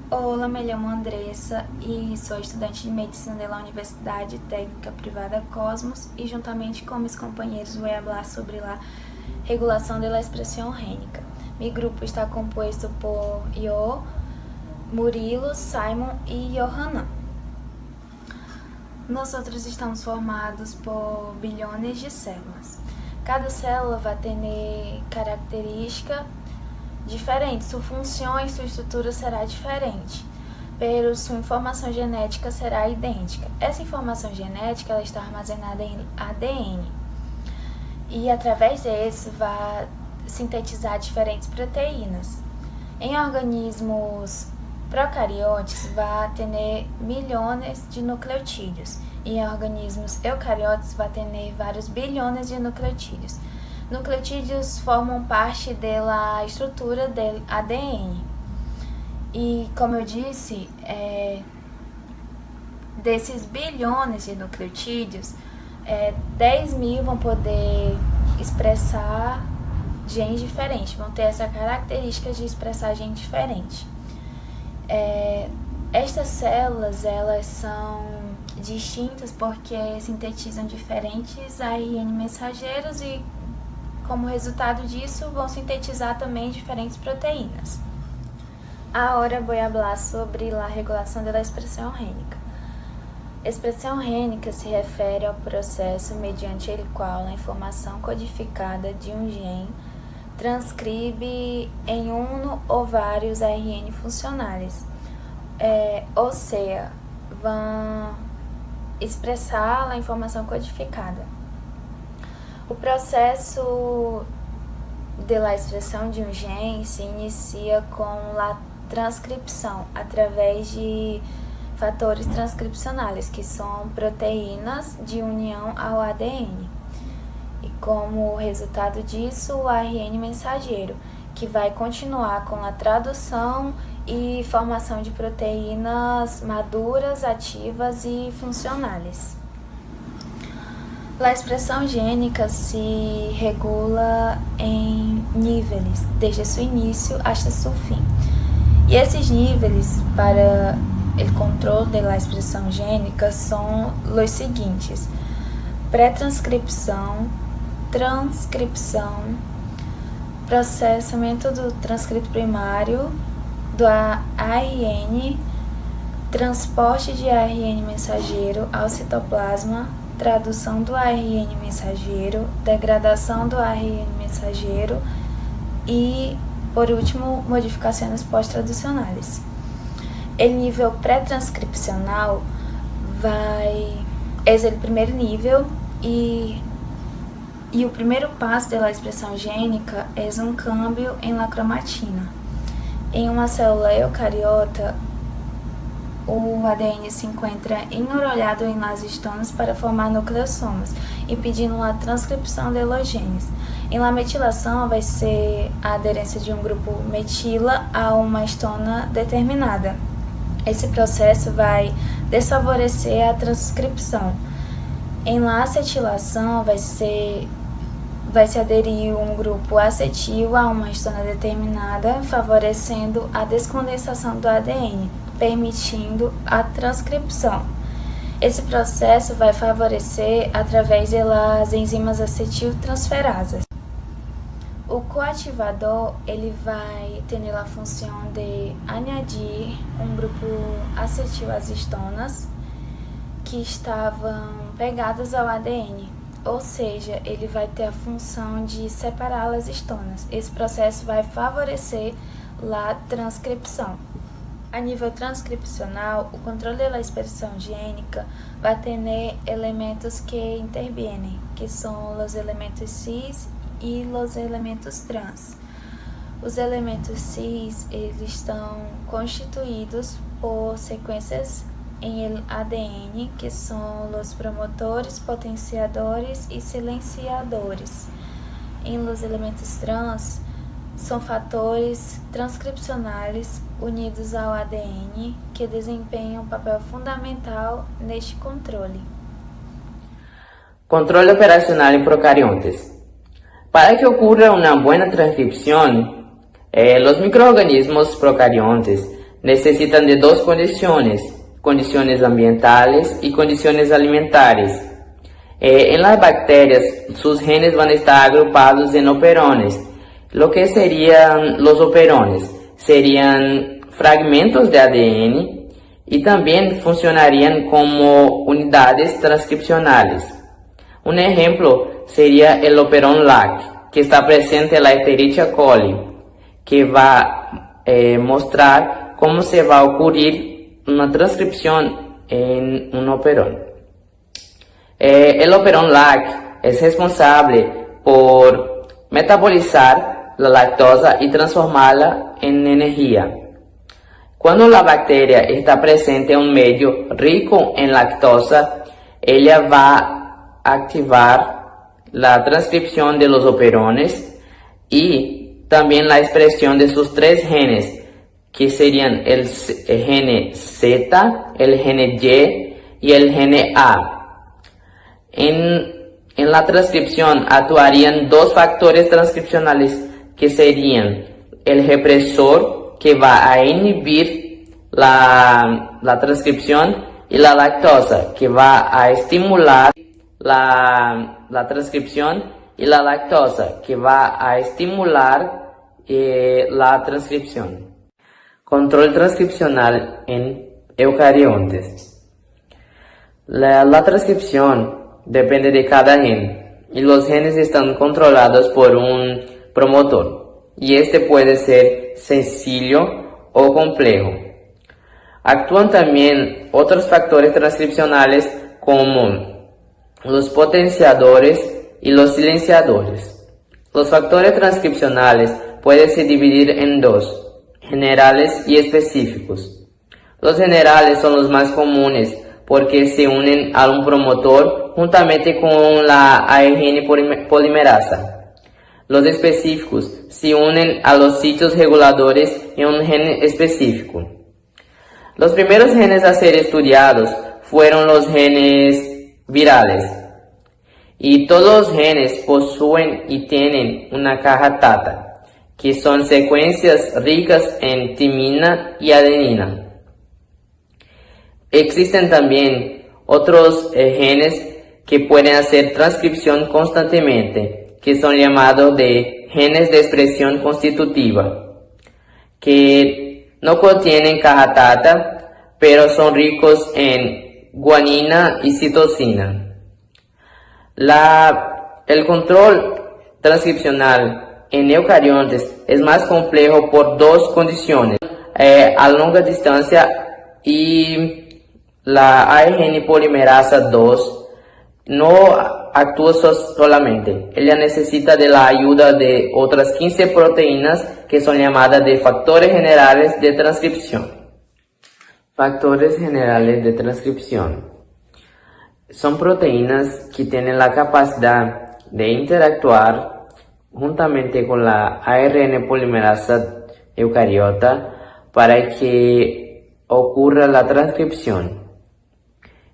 Olá, me llamo Andressa e sou estudante de medicina da Universidade Técnica Privada Cosmos e juntamente com meus companheiros vou falar sobre a regulação da expressão rênica. Meu grupo está composto por eu, Murilo, Simon e Johanna. Nós outros estamos formados por bilhões de células. Cada célula vai ter característica diferente, sua função e sua estrutura será diferente, mas sua informação genética será idêntica. Essa informação genética ela está armazenada em ADN e através desse vai sintetizar diferentes proteínas. Em organismos procariotes vai ter milhões de nucleotídeos e em organismos eucariotes vai ter vários bilhões de nucleotídeos. Nucleotídeos formam parte da estrutura do ADN. E, como eu disse, desses bilhões de nucleotídeos, 10 mil vão poder expressar genes diferentes, vão ter essa característica de expressar genes diferentes. Estas células, elas são distintas porque sintetizam diferentes ARN mensageiros e como resultado disso, vão sintetizar também diferentes proteínas. Agora vou falar sobre a regulação da expressão rênica. Expressão rênica se refere ao processo mediante o qual a informação codificada de um gene transcreve em um ou vários ARN funcionais, ou seja, vão expressar a informação codificada. O processo da expressão de um gene se inicia com a transcrição através de fatores transcricionais, que são proteínas de união ao ADN. E como resultado disso, o ARN mensageiro, que vai continuar com a tradução e formação de proteínas maduras, ativas e funcionais. A expressão gênica se regula em níveis, desde seu início até seu fim. E esses níveis para o controle da expressão gênica são os seguintes: pré-transcrição, transcrição, processamento do transcrito primário, do ARN, transporte de ARN mensageiro ao citoplasma, tradução do ARN mensageiro, degradação do ARN mensageiro e, por último, modificações pós-traducionais. O nível pré-transcripcional é o primeiro nível e o primeiro passo da expressão gênica é um câmbio em la cromatina. Em uma célula eucariota, o ADN se encontra enrolado em las histonas para formar nucleossomas, impedindo a transcrição de los genes. Em la metilação, vai ser a aderência de um grupo metila a uma histona determinada. Esse processo vai desfavorecer a transcrição. Em la acetilação, vai se aderir um grupo acetil a uma histona determinada, favorecendo a descondensação do ADN, permitindo a transcrição. Esse processo vai favorecer através das enzimas acetiltransferases. O coativador ele vai ter a função de añadir um grupo acetil às histonas que estavam pegadas ao ADN, ou seja, ele vai ter a função de separar as histonas. Esse processo vai favorecer a transcrição. A nível transcricional, o controle da expressão gênica vai ter elementos que intervêm, que são os elementos cis e os elementos trans. Os elementos cis eles estão constituídos por sequências em ADN, que são os promotores, potenciadores e silenciadores. Em los elementos trans, são fatores transcricionais unidos ao ADN que desempenham um papel fundamental neste controle. Control operacional en procariontes. Para que ocurra una buena transcripción, los microorganismos procariontes necesitan de dos condiciones: condiciones ambientales y condiciones alimentares. En las bacterias, sus genes van a estar agrupados en operones. Lo que serían los operones serían fragmentos de ADN y también funcionarían como unidades transcripcionales. Un ejemplo sería el operón LAC, que está presente en la Escherichia coli, que va a mostrar cómo se va a ocurrir una transcripción en un operón. El operón LAC es responsable por metabolizar la lactosa y transformarla en energía. Cuando la bacteria está presente en un medio rico en lactosa, ella va a activar la transcripción de los operones y también la expresión de sus tres genes, que serían el gene Z, el gene Y y el gene A. En la transcripción actuarían dos factores transcripcionales que serían el represor, que va a inhibir la transcripción, y la lactosa, que va a estimular la transcripción, y la lactosa, que va a estimular la transcripción. Control transcripcional en eucariontes. La transcripción depende de cada gen y los genes están controlados por un promotor, y este puede ser sencillo o complejo. Actúan también otros factores transcripcionales como los potenciadores y los silenciadores. Los factores transcripcionales pueden se dividir en dos: generales y específicos. Los generales son los más comunes porque se unen a un promotor juntamente con la ARN polimerasa. Los específicos se unen a los sitios reguladores en un gen específico. Los primeros genes a ser estudiados fueron los genes virales, y todos los genes poseen y tienen una caja TATA, que son secuencias ricas en timina y adenina. Existen también otros genes que pueden hacer transcripción constantemente, que son llamados de genes de expresión constitutiva, que no contienen caja TATA, pero son ricos en guanina y citosina. El control transcripcional en eucariontes es más complejo por dos condiciones: a larga distancia, y la ARN polimerasa 2 no actúa solamente. Ella necesita de la ayuda de otras 15 proteínas que son llamadas de factores generales de transcripción. Factores generales de transcripción son proteínas que tienen la capacidad de interactuar juntamente con la ARN polimerasa eucariota para que ocurra la transcripción.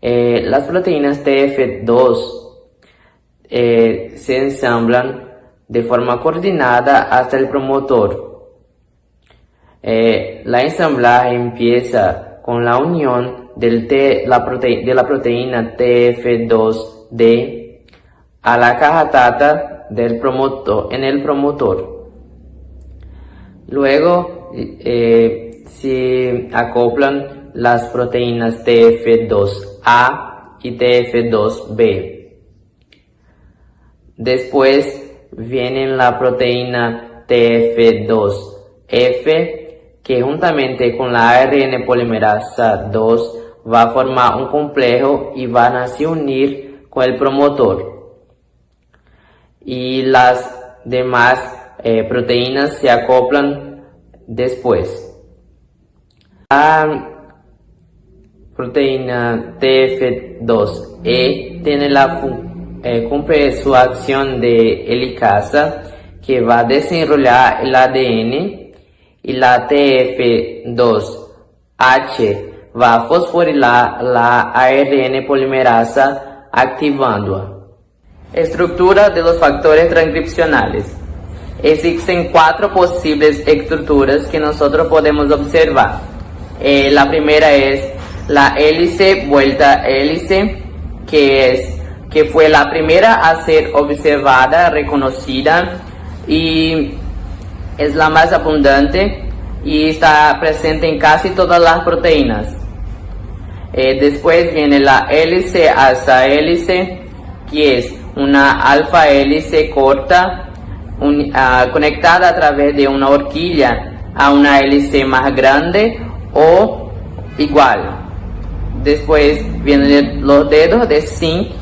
Las proteínas TF2 se ensamblan de forma coordinada hasta el promotor. La ensamblaje empieza con la unión de la proteína TF2D a la caja TATA del promotor, en el promotor. Luego se acoplan las proteínas TF2A y TF2B. Después viene la proteína TF2F, que juntamente con la ARN polimerasa 2 va a formar un complejo y van a se unir con el promotor. Y las demás proteínas se acoplan después. La proteína TF2E cumple su acción de helicasa, que va a desenrollar el ADN, y la TF2H va a fosforilar la ARN polimerasa activándola. Estructura de los factores transcripcionales. Existen 4 posibles estructuras que nosotros podemos observar. La primera es la hélice vuelta hélice, que fue la primera a ser observada, reconocida, y es la más abundante y está presente en casi todas las proteínas. Después viene la hélice alza hélice, que es una alfa hélice corta conectada a través de una horquilla a una hélice más grande o igual. Después vienen los dedos de zinc,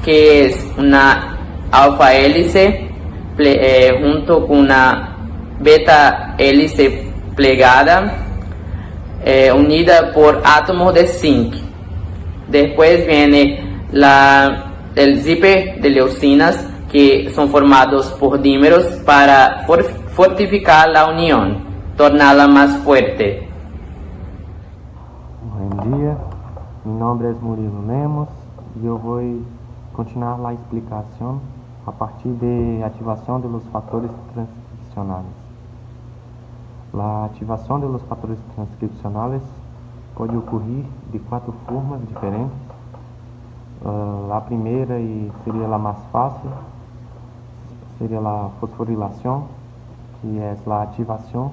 que es una alfa hélice junto con una beta hélice plegada unida por átomos de zinc. Después viene el zíper de leucinas, que son formados por dímeros para fortificar la unión, tornarla más fuerte. Buen día, mi nombre es Murilo Lemos y yo voy a continuar la explicación a partir de activación de los factores transcripcionales. La activación de los factores transcripcionales puede ocurrir de 4 formas diferentes. La primera, y sería la más fácil, sería la fosforilación, que es la activación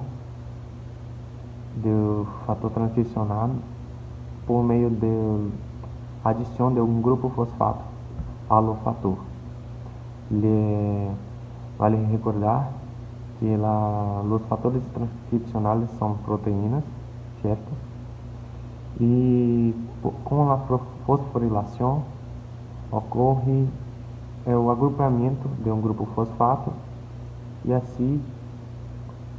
del factor transcripcional por meio de adição de um grupo fosfato ao fator. Vale recordar que os fatores transcripcionais são proteínas, certo? E com a fosforilação ocorre o agrupamento de um grupo fosfato e assim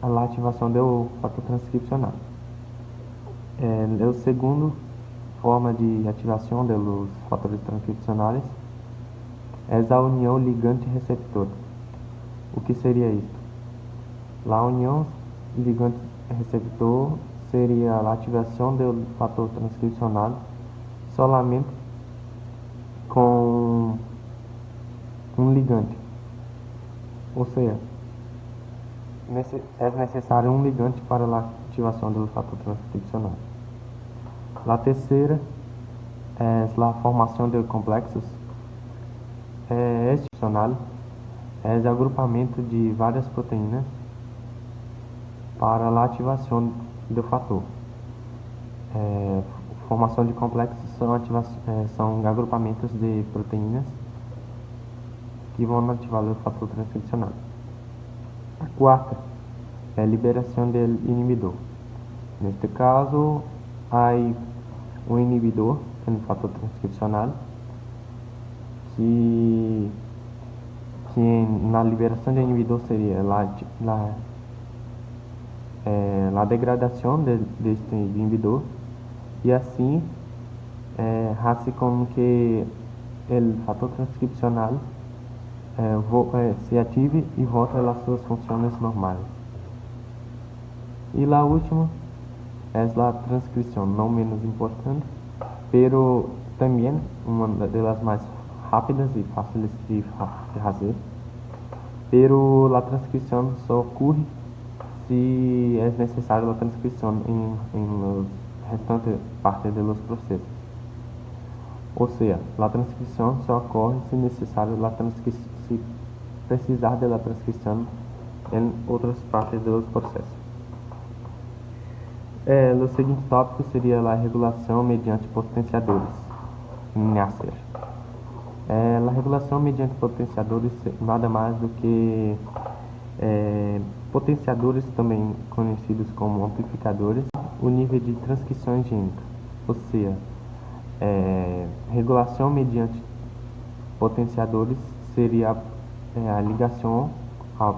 a ativação do fator transcripcional. O segundo forma de ativação dos fatores transcripcionais é a união ligante-receptor. O que seria isto? A união ligante-receptor seria a ativação do fator transcripcional solamente com um ligante. Ou seja, é necessário um ligante para a ativação do fator transcripcional. A terceira é a formação de complexos excepcional, é o agrupamento de várias proteínas para a ativação do fator. Formação de complexos são agrupamentos de proteínas que vão ativar o fator transcripcional. A quarta é a liberação do inibidor. Neste caso, há um inibidor no fator transcripcional que na liberação do inibidor seria a degradação deste inibidor e assim hace com que o fator transcripcional se ative e volte às suas funções normais. E a última é a transcrição, não menos importante, pero também uma das mais rápidas e fáceis de fazer. Pero a transcrição só ocorre se é necessário a transcrição em restante parte dos processos. Ou seja, a transcrição só ocorre se necessário se precisar da transcrição em outras partes dos processos. O seguinte tópico seria a regulação mediante potenciadores, NASER. A regulação mediante potenciadores nada mais do que potenciadores, também conhecidos como amplificadores, o nível de transcrição gênica. Ou seja, regulação mediante potenciadores seria a ligação a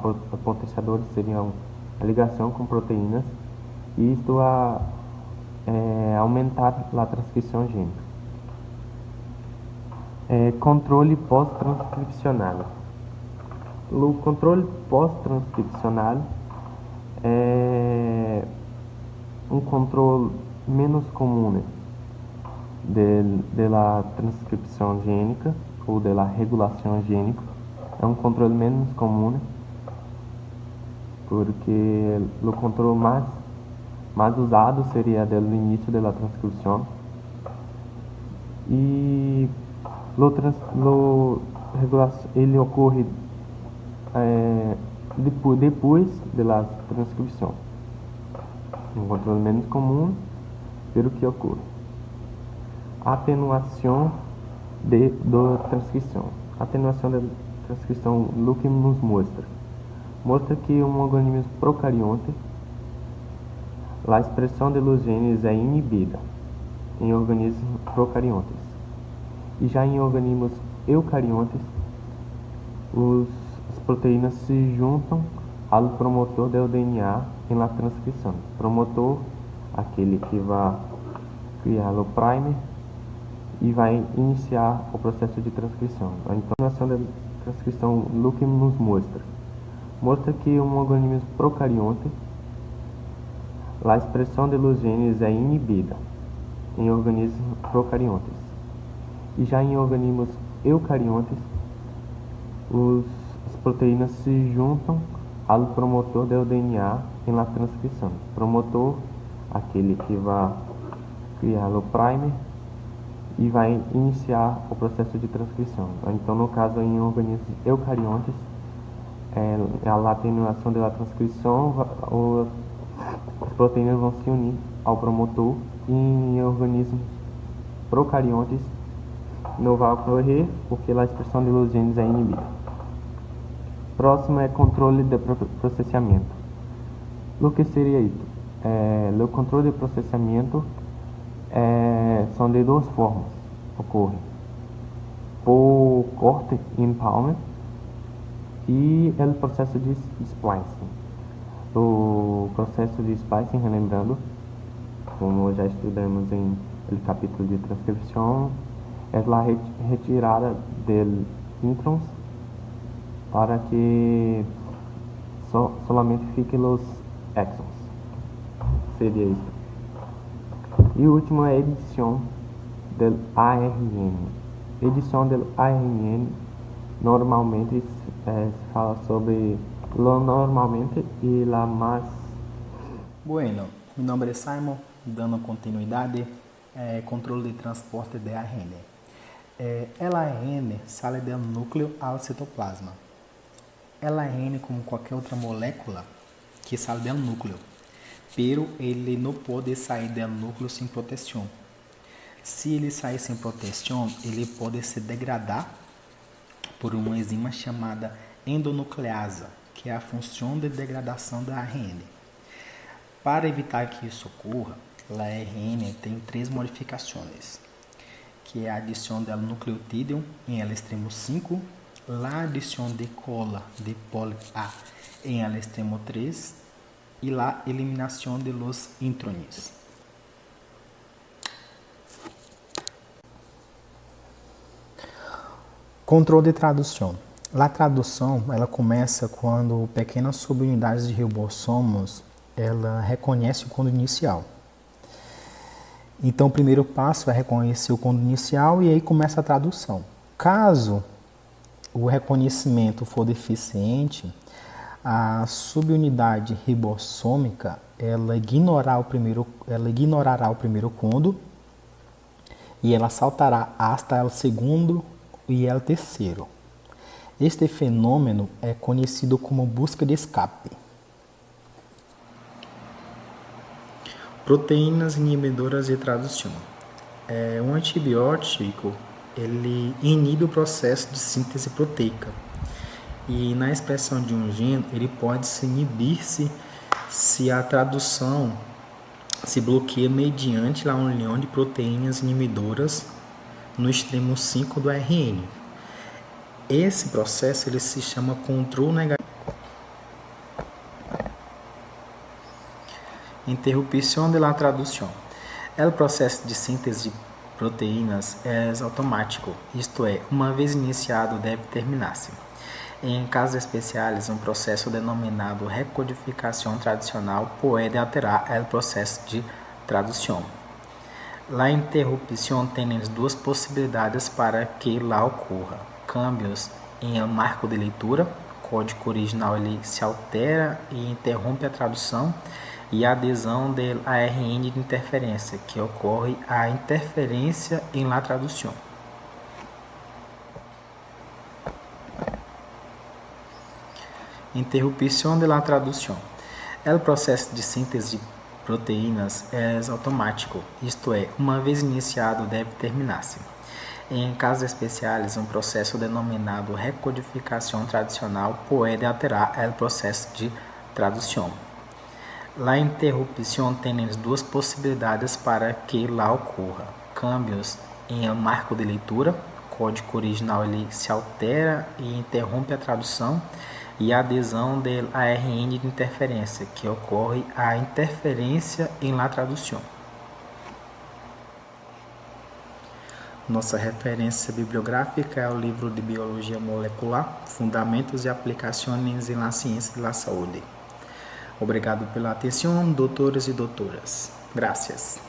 potenciadores seriam a ligação com proteínas e isto aumentar a transcrição gênica. Controle pós-transcripcional. O controle pós-transcripcional é um controle menos comum da transcrição gênica ou da regulação gênica. É um controle menos comum porque o controle más usado sería del inicio de la transcripción. Y ele ocorre depois da transcrição. Um controle menos comum, pero que ocorre. Atenuação da transcrição. Atenuação da transcrição, o que nos mostra? Mostra que um organismo procarionte, a expressão de los genes é inibida em organismos procariontes. E já em organismos eucariontes, as proteínas se juntam ao promotor do DNA em la transcrição. Promotor, aquele que vai criar o primer e vai iniciar o processo de transcrição. Então, a ação da transcrição, o que nos mostra? Mostra que um organismo procarionte, a expressão de los genes é inibida em organismos procariontes. E já em organismos eucariontes, as proteínas se juntam ao promotor do DNA em la transcrição. Promotor, aquele que vai criar o primer e vai iniciar o processo de transcrição. Então, no caso, em organismos eucariontes, a atenuação da transcrição, as proteínas vão se unir ao promotor, e em organismos procariontes não vai ocorrer porque a expressão de los genes é inibida. Próximo é controle de processamento. O que seria isso? O controle de processamento são de duas formas. Ocorre por corte em palma e o processo de splicing. O processo de splicing, relembrando, como já estudamos em el capítulo de transcrição, é a retirada de introns para que solamente fiquem os exons. Seria isso. E o último é a edição do ARN. Edição do ARN normalmente se fala sobre lo normalmente e la más. Bueno, meu nome é Simon, dando continuidade controle de transporte de ARN. El ARN sai do núcleo ao citoplasma. El ARN, como qualquer outra molécula que sai do núcleo, pero ele não pode sair do núcleo sem proteção. Se ele sair sem proteção, ele pode se degradar por uma enzima chamada endonucleasa, que é a função de degradação da ARN. Para evitar que isso ocorra, a ARN tem três modificações, que é a adição do nucleotídeo em el extremo 5, a adição de cola de poli A em el extremo 3 e a eliminação de los intrones. Controle de tradução. A tradução ela começa quando pequenas subunidades de ribossomos ela reconhece o condo inicial. Então, o primeiro passo é reconhecer o condo inicial e aí começa a tradução. Caso o reconhecimento for deficiente, a subunidade ribossômica ela ignorará o primeiro condo e ela saltará hasta o segundo e o terceiro. Este fenômeno é conhecido como busca de escape. Proteínas inibidoras de tradução. Um antibiótico ele inibe o processo de síntese proteica e na expressão de um gene ele pode se inibir-se se a tradução se bloqueia mediante a união de proteínas inibidoras no extremo 5 do RN. Esse processo ele se chama controle negativo. Interrupção de la tradução. O processo de síntese de proteínas é automático, isto é, uma vez iniciado deve terminar-se. Em casos especiais, um processo denominado recodificação tradicional pode alterar o processo de tradução. A interrupção tem duas possibilidades para que lá ocorra: câmbios em marco de leitura, o código original ele se altera e interrompe a tradução, e a adesão do ARN de interferência, que ocorre a interferência em la tradução. Interrupção de la tradução. O processo de síntese de proteínas é automático, isto é, uma vez iniciado deve terminar-se. Em casos especiais, um processo denominado recodificação tradicional pode alterar o processo de tradução. A interrupção tem duas possibilidades para que lá ocorra: câmbios em marco de leitura, o código original ele se altera e interrompe a tradução, e a adesão do ARN de interferência, que ocorre a interferência em la tradução. Nossa referência bibliográfica é o livro de Biologia Molecular, Fundamentos e Aplicações na Ciência da Saúde. Obrigado pela atenção, doutores e doutoras. Graças.